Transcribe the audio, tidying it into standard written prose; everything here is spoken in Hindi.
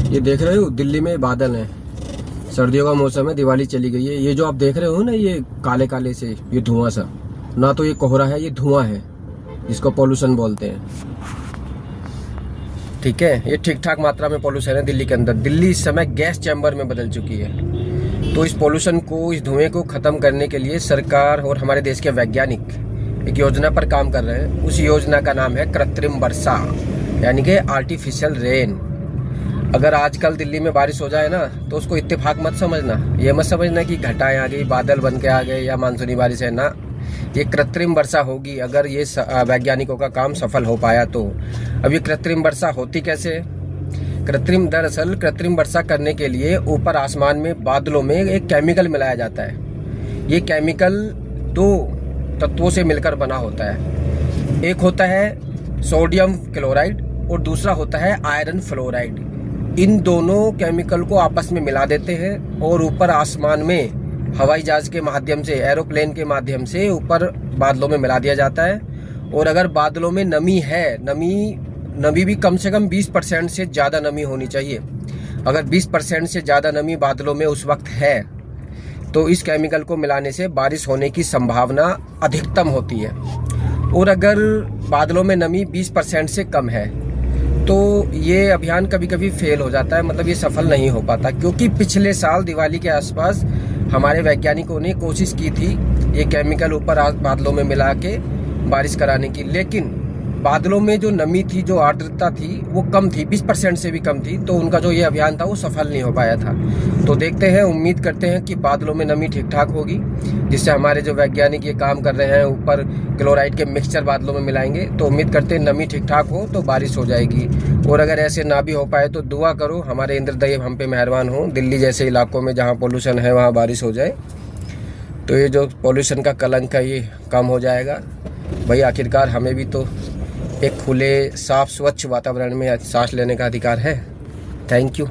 ये देख रहे हो दिल्ली में बादल हैं, सर्दियों का मौसम है, दिवाली चली गई है। ये जो आप देख रहे हो ना, ये काले काले से ये धुआं सा, ना तो ये कोहरा है, ये धुआं है जिसको पोल्यूशन बोलते हैं। ठीक है, ये ठीक ठाक मात्रा में पोल्यूशन है दिल्ली के अंदर। दिल्ली इस समय गैस चैम्बर में बदल चुकी है। तो इस पोल्यूशन को, इस धुएं को खत्म करने के लिए सरकार और हमारे देश के वैज्ञानिक एक योजना पर काम कर रहे हैं। उस योजना का नाम है कृत्रिम वर्षा, यानी कि आर्टिफिशियल रेन। अगर आजकल दिल्ली में बारिश हो जाए ना, तो उसको इत्तेफाक मत समझना। ये मत समझना कि घटाएं आ गई, बादल बन के आ गए या मानसूनी बारिश है ना। ये कृत्रिम वर्षा होगी अगर ये वैज्ञानिकों का काम सफल हो पाया तो। अब ये कृत्रिम वर्षा होती कैसे? दरअसल कृत्रिम वर्षा करने के लिए ऊपर आसमान में बादलों में एक केमिकल मिलाया जाता है। ये केमिकल दो तत्वों से मिलकर बना होता है। एक होता है सोडियम क्लोराइड और दूसरा होता है आयरन फ्लोराइड। इन दोनों केमिकल को आपस में मिला देते हैं और ऊपर आसमान में हवाई जहाज के माध्यम से, एरोप्लेन के माध्यम से ऊपर बादलों में मिला दिया जाता है। और अगर बादलों में नमी है, नमी भी कम से कम 20% से ज़्यादा नमी होनी चाहिए। अगर 20% से ज़्यादा नमी बादलों में उस वक्त है तो इस केमिकल को मिलाने से बारिश होने की संभावना अधिकतम होती है। और अगर बादलों में नमी 20% से कम है तो ये अभियान कभी कभी फेल हो जाता है, मतलब ये सफल नहीं हो पाता। क्योंकि पिछले साल दिवाली के आसपास हमारे वैज्ञानिकों ने कोशिश की थी ये केमिकल ऊपर बादलों में मिला के बारिश कराने की, लेकिन बादलों में जो नमी थी, जो आर्द्रता थी, वो कम थी, 20% से भी कम थी। तो उनका जो ये अभियान था वो सफल नहीं हो पाया था। तो देखते हैं, उम्मीद करते हैं कि बादलों में नमी ठीक ठाक होगी, जिससे हमारे जो वैज्ञानिक ये काम कर रहे हैं ऊपर क्लोराइड के मिक्सचर बादलों में मिलाएंगे। तो उम्मीद करते हैं नमी ठीक ठाक हो तो बारिश हो जाएगी। और अगर ऐसे ना भी हो पाए तो दुआ करो हमारे इंद्रदेव हम पे मेहरबान हो, दिल्ली जैसे इलाकों में जहाँ पोल्यूशन है वहाँ बारिश हो जाए, तो ये जो पोल्यूशन का कलंक है ये कम हो जाएगा। भाई आखिरकार हमें भी तो एक खुले, साफ, स्वच्छ वातावरण में सांस लेने का अधिकार है। Thank you.